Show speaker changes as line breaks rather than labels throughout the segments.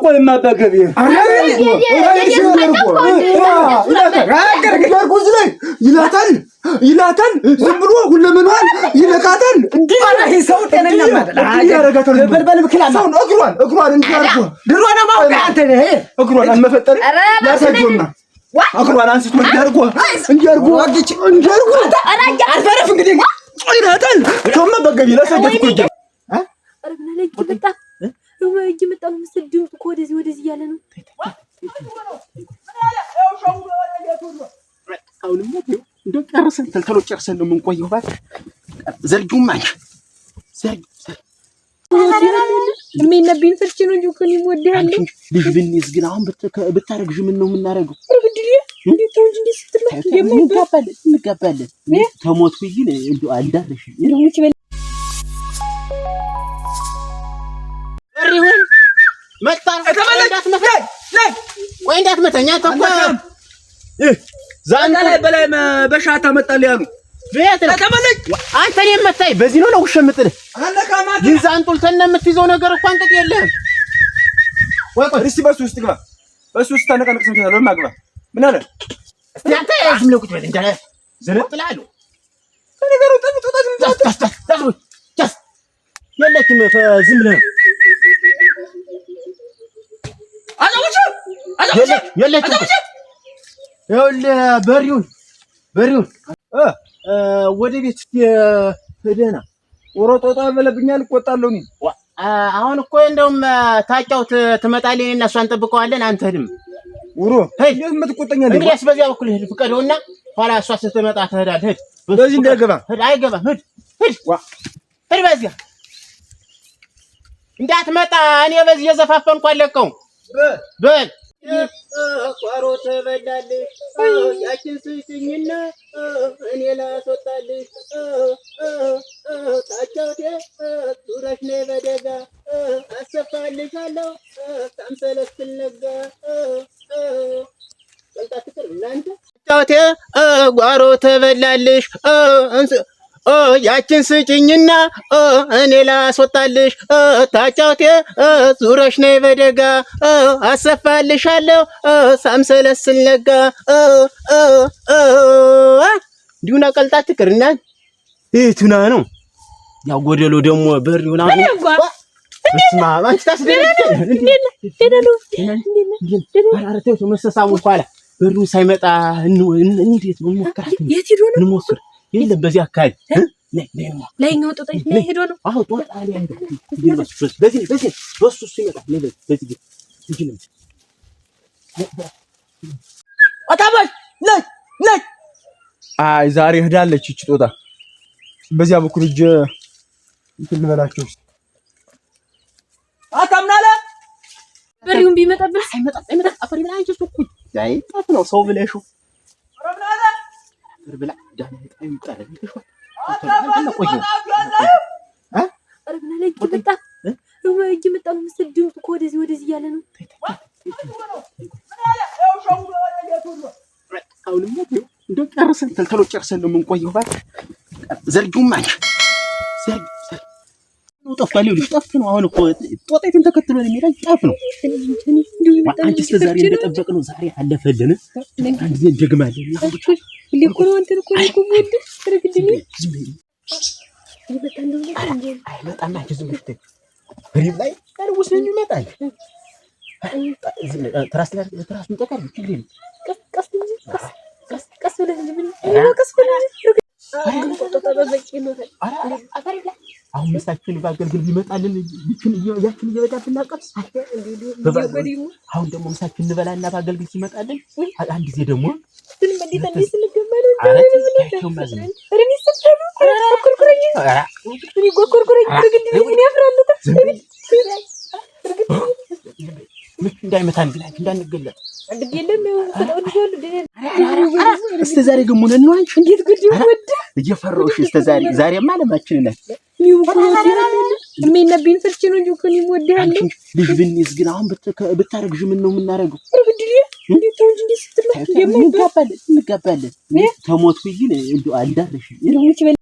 ቆይማ በገቢ ይላታል ዝም ብሎ ሁለመናል ይነካታል እንዴ አይ ሰው ጤነኛ ማለት በልበል ምክንያት ሰው እግሯን እንዲያርጉ ድሮና ማውቃ አንተ ነህ እግሯን አልመፈጠር ያሳጆና እግሯን አንስቶ እንዲያርጉ አልፈረፍ እንግዲህ ይላታል ሰውማ በገቢ ለሰደት ኩጅ
አረግና ላይ ይመጣ ይመጣ መስድም ወደዚህ ያለ ነው
አሁንም እንደው ጨርሰን ተልተሎ ጨርሰን ነው የምንቆየው ባክ ዘርጊው ማንች ዘርጊ
የሚነብኝ ፍርጭ ነው እንጂ እኮ ነው ወደያለሁ
ልጅ ብንይዝ ግን አሁን ብታረግሽ ምን ነው የምናረገው
እንዴት ነው እንጂ ስትመጣ
እንጋባለን ተሞትኩ ይል እንደው አልዳርሽ
ይሉት ይበል
እሪሁን መጣ ወይንዳት መተኛ ተቆ ዛንታ ላይ በላይ በሻታ መጣል ያሉ ቤት ተመለጭ አንተ እኔም መታይ በዚህ ነው ለውሸምጥልህ አለካማት ይዛንጡል ተነምትይዘው ነገር እንኳን ጥቅ የለህም ወይ እስቲ በሱ ውስጥ ግባ በሱ ውስጥ ተነቀነቅ ሰንከለ ማግባ ምን አለ እስቲ አንተ ዝም ለቁጭ በል እንደ ዘነጥላሉ ነገሩ ተጥጦታ ዝም ጃስ የለችም ዝም ብለህ የለችም ይኸውልህ በሪውን ወደ ቤት ሄደና ወሮጦጣ በለብኛል እቆጣለሁ እኔ አሁን እኮ እንደውም ታጫውት ትመጣለህ እኔና እሷን እንጠብቀዋለን አንተ ሄድም ወሮ ሄድ የምትቆጠኛለህ እንግዲያስ በዚያ በኩል ሄድ ፍቀደውና ኋላ እሷ ስትመጣ ትሄዳለህ ሄድ በዚህ እንዳይገባ ሄድ አይገባም ሄድ በዚያ እንዳትመጣ እኔ በዚህ የዘፋፈንኩ አለቀው በል ቋሮ ተበላልሽ ያችን ስጭኝና እኔ ላስወጣልሽ ታጫውቴ ዙረሽ ነይ በደጋ አሰፋልሻለሁ ሳምሰለስል ነጋ ቀልጣ ፍቅር እናንተ ታጫውቴ ቋሮ ተበላልሽ ያችን ስጭኝና እኔ ላስወጣልሽ ታጫውቴ ዙረሽ ነይ በደጋ አሰፋልሻለሁ ሳምሰለስል ነጋ እንዲሁና ቀልጣ ትቅርና እቱና ነው ያው ጎደሎ ደግሞ በሪውና እስማ አንቺ ታስደንቅ አራራተው ተመሰሳው ኋላ በሩ ሳይመጣ እንዴት ነው ሞከራት
የት ሄዶ ነው
እንሞክር የለም በዚህ አካባቢ
ላይኛው ጦጣ ላይ ሄዶ ነው
አዎ ጦጣ ላይ ሄዶ በዚህ በሱ ይመጣ በዚህ ይችላል አታባሽ ነይ አይ ዛሬ ሄዳለች እቺ ጦጣ በዚያ በኩል እጅ እንትን ልበላቸው አታምናለ
በሪውን ቢመጣብህ
አይመጣ አፈሪ ላይ አንቺ ሱኩ ያይ ጣፍ ነው ሰው ብለሽ ረብናለ ብላ ዳነ ጣይ ይጣረ ይሽው አታባሽ ቆይ
አረግና ላይ ይመጣ መስድም እኮ ወደዚህ ያለ ነው
አሁንም እንደው ጨርሰን ተልተሎ ጨርሰን ነው የምንቆየው ባክ ዘርጊው ማንች ዘርጊ ጠፍቷል ልጅ ጠፍቶ ነው አሁን እኮ ጦጣይቱን ተከትሎ ነው የሚራይ ጠፍ ነው አንቺ እስከ ዛሬ እንደጠበቅነው ዛሬ አለፈልን አንድ ጊዜ ደግማለን
ሊቆሮ አንተ እኮ ወድ ተረግድኝ
አይመጣም አንቺ ዝም ብትይ ፍሪም ላይ ታርውስ ነው ይመጣል ትራስ ምጠቀር ይችላል ቀስ ብለህ አሁን መሳችን ባገልግል ቢመጣልን ያችን እየበዳብና ቀስ አሁን ደግሞ መሳችን እንበላና ባገልግል ሲመጣልን አንድ ጊዜ ደግሞ
ምን እንዴት ስለገመረ
አረታቸው ማዝነ
ረኒ ሰፈሩ ኮርኮረኝ ምን ያፍራል
እንዳይመታን ብላኝ እንዳንገለጥ
እንግዲህ
እስከ ዛሬ ግን ምን ነው አንቺ እንዴት ግድ ወደ እየፈራውሽ እስከ ዛሬማ ለማችን ነን
የሚነብኝ ፍርጭ ነው እንጂ እኮ ነው ወደያለሁ
ልጅ ብንይዝ ግን አሁን ብታረግሽ ምን ነው የምናረገው
እንዴት ነው እንጂ ስትመጣ
እንጋባለን ተሞትኩ ይል እንደው አልዳርሽ
ይሉት ይበል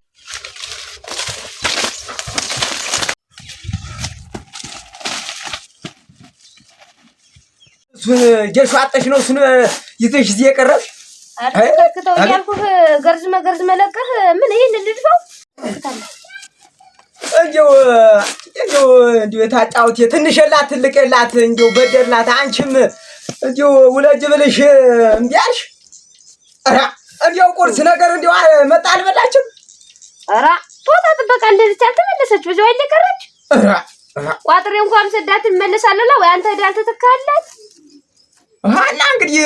እሱን ጀሽዋጠሽ ነው እሱን ይዘሽ እዚህ የቀረብሽ
አትከተው ያልኩህ ገርዝመ ለቀህ ምን ይሄን ልድፈው
እንዴው የታጫውት ትንሽ የላት ትልቅ የላት እንዴው በደላት አንቺም እንዴው ውለጅ ብልሽ እምቢ አልሽ። ኧረ እንዴው ቁርስ ነገር እንዴው መጣ አልበላችም።
ኧረ ቶታ ጥበቃ እንደዚህ አልተመለሰች ብዙ አይለቀረች።
ኧረ
ቋጥሬ እንኳን ሰዳት መለሳለላ ወይ አንተ ዳል ተተካላት
እና እንግዲህ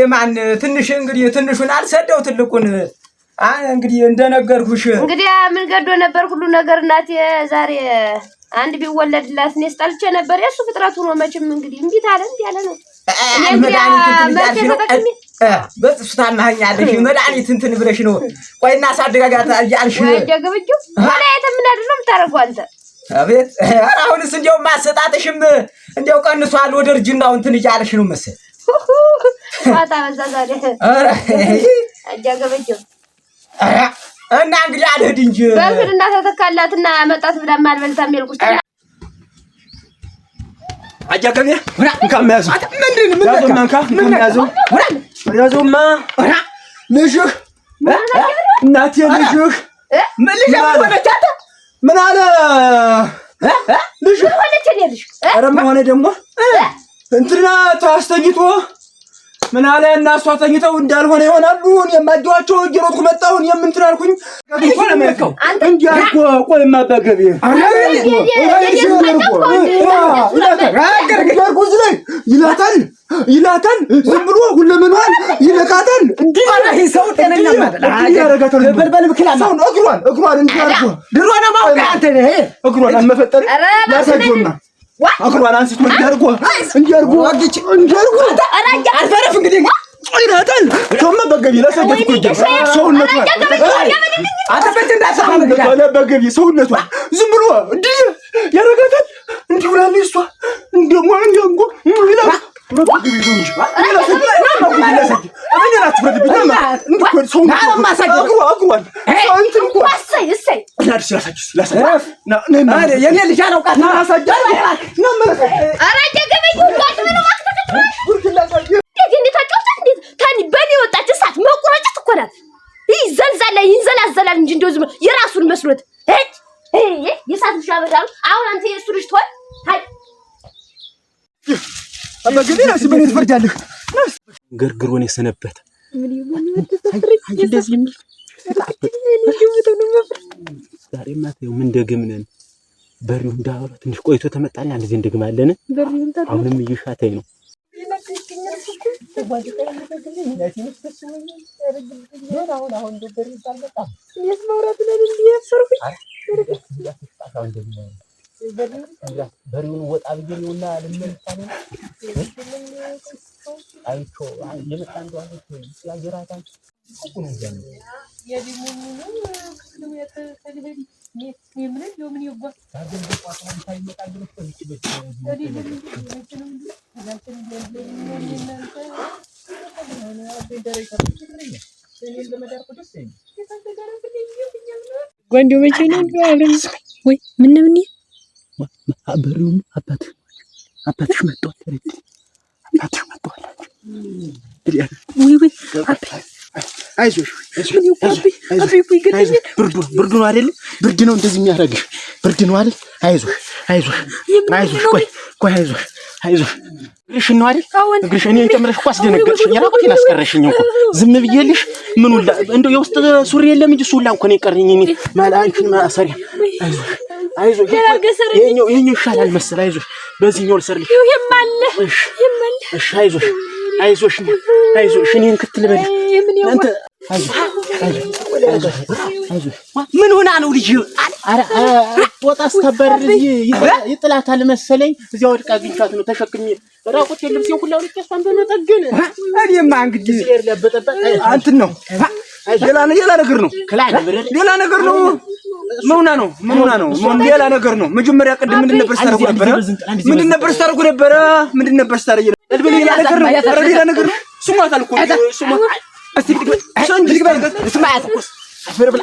የማን ትንሽ እንግዲህ ትንሹን አልሰደው ትልቁን እንግዲህ እንደነገርኩሽ
እንግዲህ ምን ገዶ ነበር ሁሉ ነገር እናቴ ዛሬ አንድ ቢወለድላት እኔ ስጣልቼ ነበር የሱ ፍጥረቱ ነው መቼም እንግዲህ እንዴ ታለ እንዴ ያለ ነው
በጥሱ ታማኛለሽ መድኃኒት እንትን ብለሽ ነው ቆይና አሳደጋጋት አያልሽ
ወይ ደግብጁ ወላ የተምን አይደለም ታረጋው አንተ
አቤት አሁንስ እንደው ማሰጣጥሽም እንደው ቀንሷል ወደ እርጅናው እንትን እያልሽ ነው መሰል
አታ በዛዛለ
አረ
አጃገበጁ
እና እንግዲህ አልሄድ እንጂ
በእንግዲህ ተተካላትና መጣት ብላ ማልበልታ የሚልቁት
አጃገበ ወራ እንካማያዙ ምንድን እንካማያዙ ያዙማ ልጅህ እናቴ ልጅህ
ምን ልጅ ወለቻታ
ምን አለ ልጅህ
ወለቸልሽ
ኧረ ምን ሆነ ደግሞ እንትና ታስተኝቶ ምን አለ እና እሷ ተኝተው እንዳልሆነ ይሆናሉ የማደዋቸው እየሮጥኩ መጣሁ የምንትን አልኩኝ ገቢው ለማይከው እንዲያርጎ ቆይማ በገቢ ይላታል ዝም ብሎ ሁለመናል ይነካታል እንዴ አይ ሰው ጤነኛ ማለት ያረጋታል በልበል ብክላ ሰው እግሯን እንዲያርጎ ድሮ ነው ማውቃ አንተ ነህ እግሯን አመፈጠር ያሳጆና አክሯን አንስቶ እንዲያርጎ አልፈረፍ እንግዲህ ይላታል ቶማ በገቢ ለሰደት ኩጅ ሰውነቷ አተበጭ እንዳሰፋ ነገር በገቢ ሰውነቷ ዝም ብሎ እንዴ ያረጋታል እንዴ ብላለች እሷ እንደሞ እንደንጎ ይላል በገቢ ዱንጅ
ይንዘላዘላል እንጂ እንደው ዝም የራሱን መስሎት የሳት ሻበዳሉ አሁን አንተ የሱ ልጅ ትሆን አይ
አባገቢ ራስ ምን ትፈርጃለህ
ገርግሮን የሰነበት
ምን ይሆን እንደዚህ ምን
ዛሬ ማተው ምን ደግምነን በሪው እንዳወራ ትንሽ ቆይቶ ተመጣጣኝ አንድ ጊዜ እንደግማለን አሁንም እየሻተኝ ነው በሪውን ወጣ ብዬውና ለምንጣኔ አይቶ የመጣ እንደው አይቶ ያገራታል ሁሉ ጀን የዲሙኑ ክፍሉ የተሰለሄ የምን ነው ምን ይጓ ታገል ቋጣን ታይመጣል ብለሽ ተልጭበት
ወንዶ መቼ ነው ያለው ወይ ምን
በሪውን አባትሽ መጥቷል
ወይ
አይዞሽ ብርዱ ነው አይደል ብርድ ነው እንደዚህ የሚያረግሽ ብርድ ነው አይደል አይዞሽ ቆይ አይዞሽ እግርሽ ነው አይደል እግርሽ እኔን ጨምረሽ እኮ አስደነገጥሽኝ ራቁቴን አስቀረሽኝ እኮ ዝም ብዬልሽ ምን ሁላ እንደው የውስጥ ሱሪ የለም እንጂ ሱላ እንኳን የቀረኝ እኔ ማላንቺን ማሰሪያ አይዞሽ ይሄኛው ይሻላል መሰል አይዞሽ በዚህኛው ልሰርልሽ እሺ አይዞሽ እኔን ክትልበል አንተ አይዞሽ ምን ሆና ነው ልጅ አረ ወጣ አስተበር ይጥላታል መሰለኝ እዚያው ወድቃ ግንቻት ነው ተሸክሜ ራቁት የለም ሲው ሁሉ ልቀስፋን በመጠገን
እኔማ እንግዲህ
ሲር ለበጠበጥ
አንተን ነው ሌላ ነገር ነው ሌላ ነገር ነው ምን ሆና ነው ሌላ ነገር ነው መጀመሪያ ቅድም ምንድን ነበር ስታረጉ ሌላ ነገር ነው ስሟታል እኮ ስሟ እስቲ
አፈር ብላ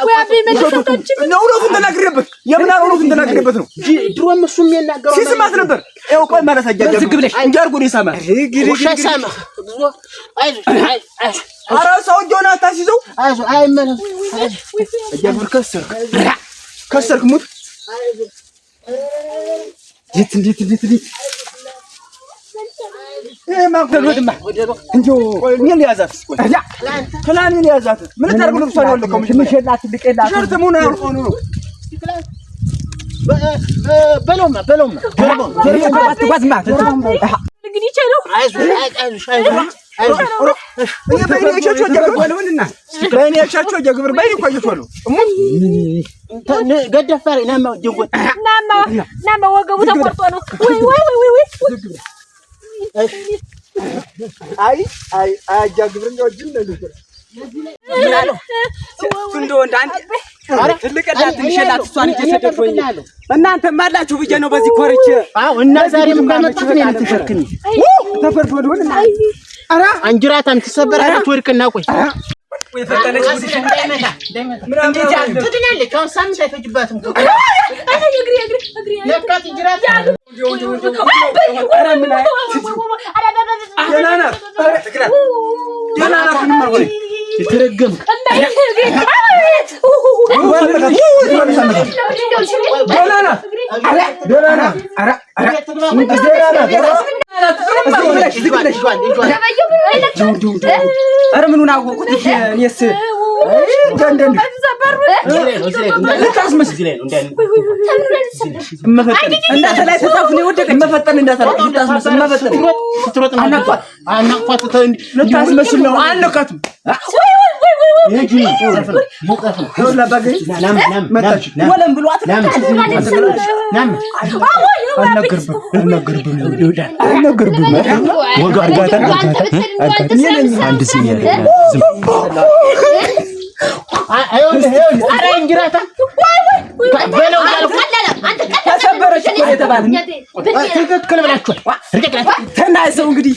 ወይ አቤ መለሰታች
ነው ተናግረበት የምናውሩን ተናግረበት ነው
ድሮም እሱም የናገረው
ሲስማት ነበር ይኸው ቆይ ማለት አጃጃ ዝግ ብለሽ እንጂ አርጎ ነው ይሰማ
ውሻ ሰማ አይዞህ
ኧረ ሰው ጆና ታሲዘው
አይዞህ አይመለስ
አጃብር ከሰርክ ሙት የት እንዴት ማግደልወድማ እንዴው ምን ሊያዛት ቆይ ያ ከላን ምን ሊያዛት ምን ታርጉ ነው ሰው ያለው ምሽላት ልቀላት ሸርት ሙና አልቆኑ ነው በሎማ
እንግዲህ ይቻለው
አይዞህ
በእኔ ያሻቸው ጀግብር ባይ ቆይቷል
ገደፋሪ ናማ ጀጎት
ናማ ወገቡ ተቆርጦ ነው ወይ
አይ ጀግብር ነው ጅነሉ
እንደው እንዳንተ ትልቅላት ትንሽላት እሷን እየሰደድኩኝ እናንተ ማላችሁ ብዬ ነው በዚህ ኮርቼ
አዎ እና ዛሬም ካመጣት ነው የምትሸክኝ
ተፈርዶልውና
አራ አንጅራታም ተሰበራለች ወድቅና ቆይ
ወይ ፈጠነች ጉድሽ
እንዳይመታ እንዴት ያለ ትድናለች አሁን ሳምንት አይፈጅባትም
እግሪ
ለካት እንጅራት
አረ ምን ደናና
የተረገም
አረ ምኑን አወቁት እኔስ አረ እንጅራታ በለው አንተ ተሰበረች እኮ የተባለ ትክክል ብላችኋል። ተናሰው እንግዲህ